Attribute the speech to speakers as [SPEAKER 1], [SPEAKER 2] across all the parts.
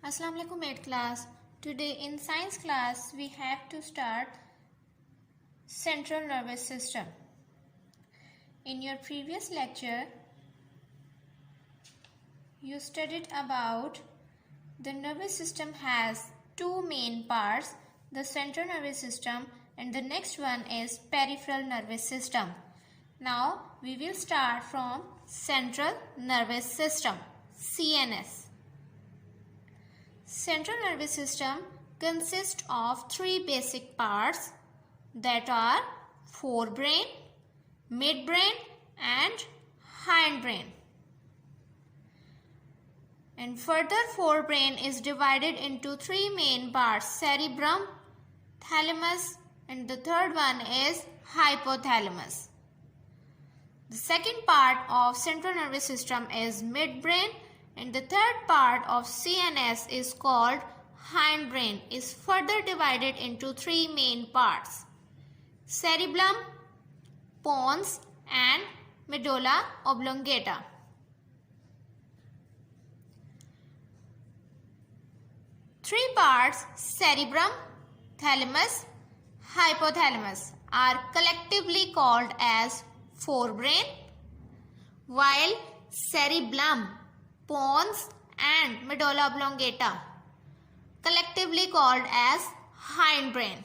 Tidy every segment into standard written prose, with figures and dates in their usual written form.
[SPEAKER 1] Assalamu alaikum 8th class. Today in science class we have to start central nervous system. In your previous lecture you studied about the nervous system has two main parts, the central nervous system and the next one is peripheral nervous system. Now we will start from central nervous system, CNS. Central nervous system consists of three basic parts that are forebrain, midbrain and hindbrain. And further forebrain is divided into three main parts, cerebrum, thalamus and the third one is hypothalamus. The second part of central nervous system is midbrain and the third part of CNS is called hindbrain, is further divided into three main parts, cerebellum, pons and medulla oblongata. Three parts, cerebrum, thalamus, hypothalamus, are collectively called as forebrain, while cerebellum, pons and medulla oblongata collectively called as hindbrain.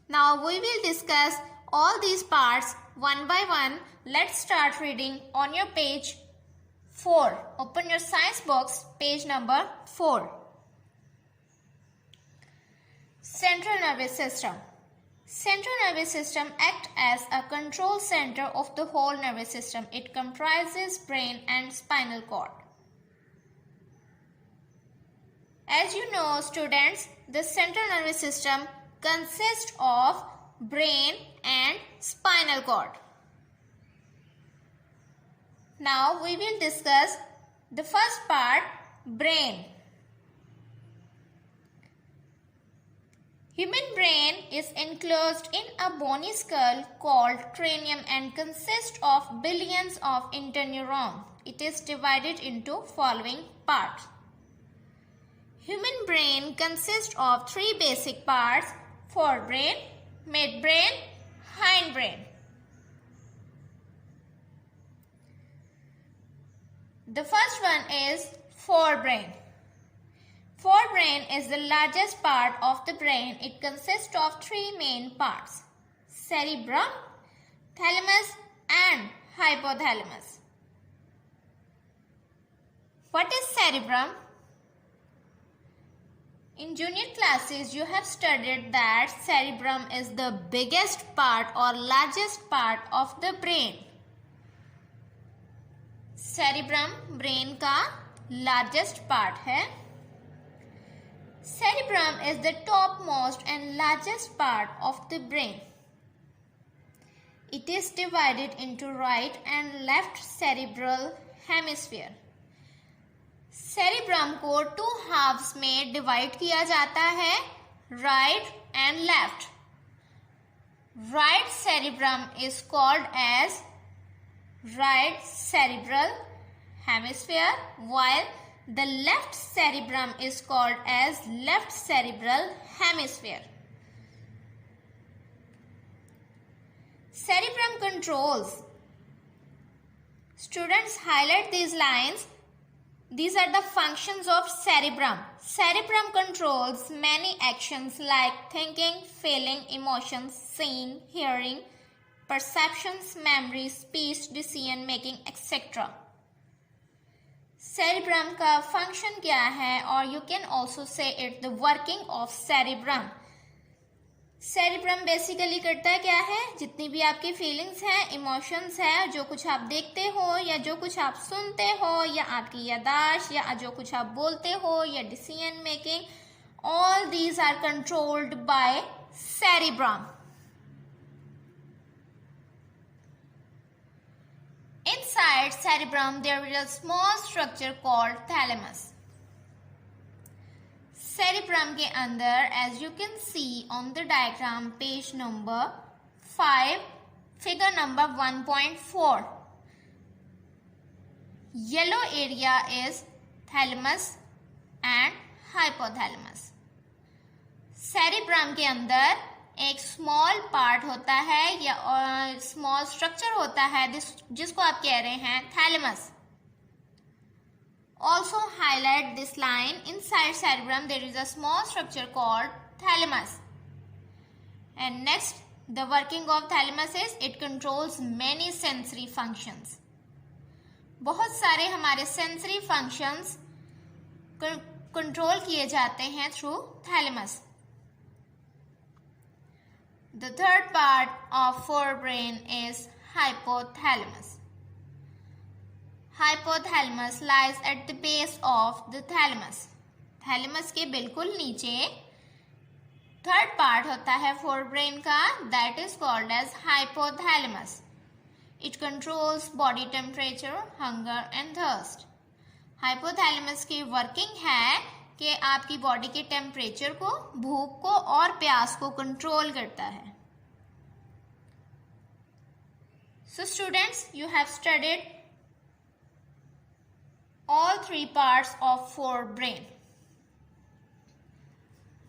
[SPEAKER 1] Now we will discuss all these parts one by one. Let's start reading on your page 4. Open your science box, page number 4. Central nervous system. Central nervous system acts as a control center of the whole nervous system. It comprises brain and spinal cord. As you know, students, the central nervous system consists of brain and spinal cord. Now we will discuss the first part, brain. Human brain is enclosed in a bony skull called cranium and consists of billions of interneurons. It is divided into following parts. Human brain consists of three basic parts, forebrain, midbrain, hindbrain. The first one is forebrain. Forebrain is the largest part of the brain. It consists of three main parts, cerebrum, thalamus and hypothalamus. What is cerebrum? In junior classes, you have studied that cerebrum is the biggest part or largest part of the brain. Cerebrum brain का largest part है. Cerebrum is the topmost and largest part of the brain. It is divided into right and left cerebral hemisphere. Cerebrum को two halves में divide किया जाता है, right and left. Right cerebrum is called as right cerebral hemisphere, while the left cerebrum is called as left cerebral hemisphere. Cerebrum controls. Students, highlight these lines. These are the functions of cerebrum. Cerebrum controls many actions like thinking, feeling, emotions, seeing, hearing, perceptions, memory, speech, decision making, etc. Cerebrum का function क्या है, or you can also say it the working of cerebrum. Cerebrum basically करता है क्या है, जितनी भी आपकी feelings हैं, emotions है, जो कुछ आप देखते हो या जो कुछ आप सुनते हो या आपकी यादाश्त या जो कुछ आप बोलते हो या decision making, all these are controlled by cerebrum. Inside cerebrum, there is a small structure called thalamus. Cerebrum के अंदर, as you can see on the diagram, page number 5, figure number 1.4. Yellow area is thalamus and hypothalamus. Cerebrum के अंदर एक small part होता है या small structure होता है जिसको आप कह रहे हैं thalamus. Also highlight this line, inside cerebrum there is a small structure called thalamus. And next, the working of thalamus is it controls many sensory functions. बहुत सारे हमारे सेंसरी फंक्शंस कंट्रोल किए जाते हैं through thalamus. The third part of forebrain is hypothalamus. Hypothalamus lies at the base of the thalamus. Thalamus के बिल्कुल नीचे third part होता है फोरब्रेन का, that is called as hypothalamus. It controls body temperature, hunger and thirst. Hypothalamus की working है कि आपकी बॉडी के टेम्परेचर को, भूख को और प्यास को कंट्रोल करता है। So students, you have studied all three parts of forebrain.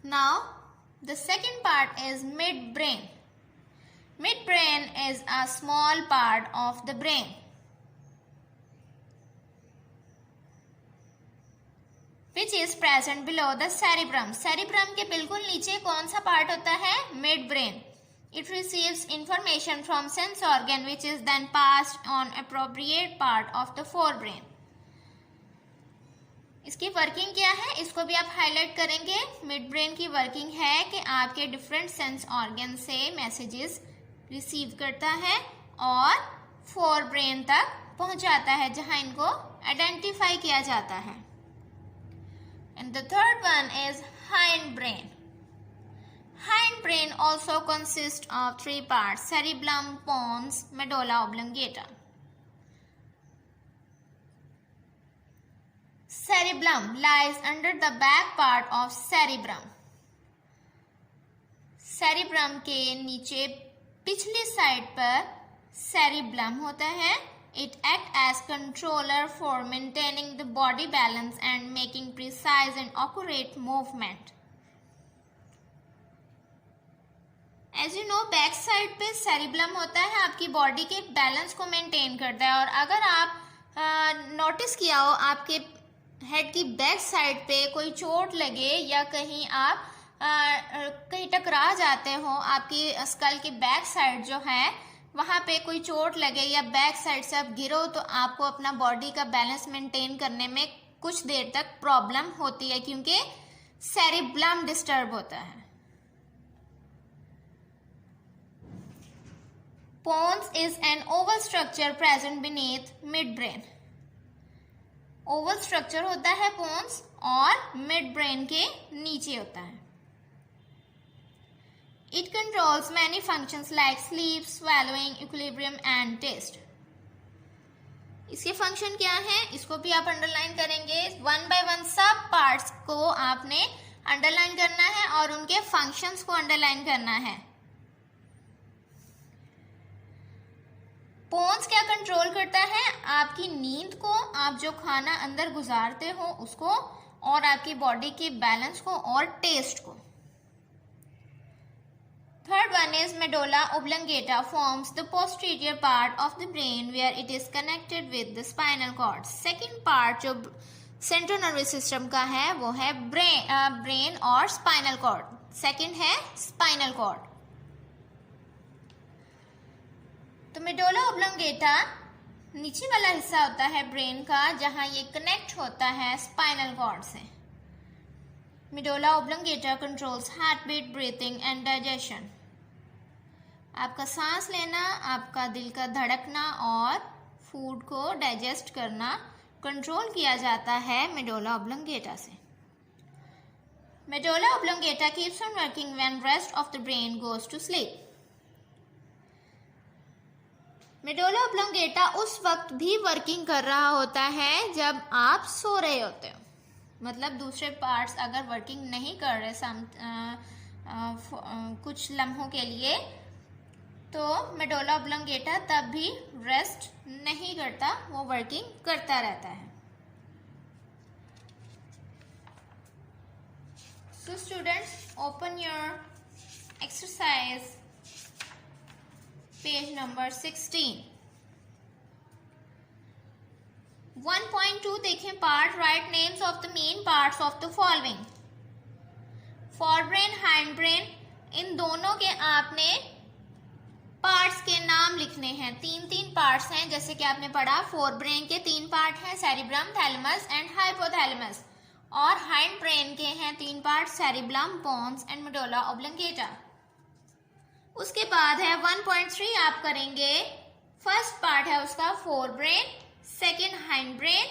[SPEAKER 1] Now the second part is midbrain. Midbrain is a small part of the brain which is present below the cerebrum. Cerebrum के बिल्कुल नीचे कौन सा part होता है? midbrain. It receives information from sense organ which is then passed on appropriate part of the forebrain. इसकी working क्या है, इसको भी आप हाईलाइट करेंगे। मिड ब्रेन की वर्किंग है कि आपके डिफरेंट सेंस ऑर्गन से मैसेजेस रिसीव करता है और फोर ब्रेन तक पहुंचाता है जहां इनको आइडेंटिफाई किया जाता है। And the third one is hind brain. Hind brain also consist of three parts, cerebellum, pons, medulla oblongata. Cerebellum lies under the back part of cerebrum. Cerebrum के नीचे पिछली साइड पर cerebellum होता है। It acts as controller for maintaining the body balance and making precise and accurate movement. As you know, back side पे cerebellum होता है, आपकी बॉडी के बैलेंस को मेंटेन करता है। और अगर आप नोटिस किया हो, आपके हेड की बैक साइड पे कोई चोट लगे या कहीं आप कहीं टकरा जाते हो, आपकी स्कल की बैक साइड जो है वहां पे कोई चोट लगे या बैक साइड से आप गिरो, तो आपको अपना बॉडी का बैलेंस मेंटेन करने में कुछ देर तक प्रॉब्लम होती है क्योंकि सेरिब्लम डिस्टर्ब होता है। Pons is an oval structure present beneath mid brain. Oval structure होता है पोन्स और मिड ब्रेन के नीचे होता है। It controls many functions like sleep, swallowing, equilibrium and taste. इसके फंक्शन क्या है, इसको भी आप अंडरलाइन करेंगे। वन बाय वन सब पार्ट्स को आपने अंडरलाइन करना है और उनके फंक्शंस को अंडरलाइन करना है। पोन्स क्या कंट्रोल करता है? आपकी नींद को, आप जो खाना अंदर गुजारते हो उसको, और आपकी बॉडी के बैलेंस को और टेस्ट को। Third one is medulla oblongata forms the posterior part of the brain where it is connected with the spinal cord. Second part जो सेंट्रल नर्वस सिस्टम का है वो है ब्रेन और स्पाइनल कॉर्ड। सेकेंड है स्पाइनल कॉर्ड। तो medulla oblongata नीचे वाला हिस्सा होता है ब्रेन का जहां ये कनेक्ट होता है स्पाइनल कॉर्ड से। Medulla oblongata controls heart beat, breathing and digestion. आपका सांस लेना, आपका दिल का धड़कना और फूड को डाइजेस्ट करना कंट्रोल किया जाता है मेडुला ऑब्लंगेटा से। Medulla oblongata keeps on working when rest of the brain goes to sleep. Medulla oblongata उस वक्त भी वर्किंग कर रहा होता है जब आप सो रहे होते हो, मतलब दूसरे पार्ट्स अगर वर्किंग नहीं कर रहे कुछ लम्हों के लिए, तो मेडुला ऑब्लंगेटा तब भी रेस्ट नहीं करता, वो वर्किंग करता रहता है। So students, open your exercise page number 16. 1.2 देखें part, write names of the main parts of the following. Forebrain, hind brain, इन दोनों के आपने पार्ट्स के नाम लिखने हैं. तीन पार्ट्स हैं जैसे कि आपने पढ़ा. फोर ब्रेन के 3 पार्ट हैं, सेरिब्रम, थैलेमस एंड हाइपोथैलेमस. और हाइंड ब्रेन के हैं 3 part, cerebellum, pons and medulla oblongata. उसके बाद है 1.3 आप करेंगे. फर्स्ट पार्ट है उसका forebrain, second hindbrain.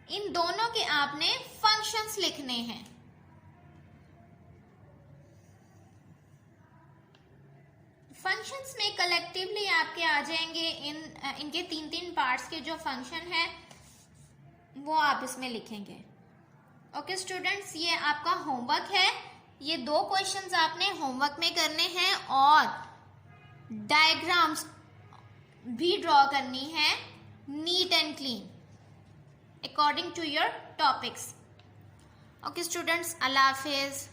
[SPEAKER 1] इन दोनों के आपने फंक्शंस लिखने हैं. फंक्शंस में कलेक्टिवली आपके आ जाएंगे इनके 3 पार्ट्स के जो फंक्शन है वो आप इसमें लिखेंगे. ओके स्टूडेंट्स, ये आपका होमवर्क है. ये 2 क्वेश्चंस आपने होमवर्क में करने हैं और डायग्राम्स भी ड्रॉ करनी है neat and clean according to your topics. Okay students, अल्लाह हाफिज.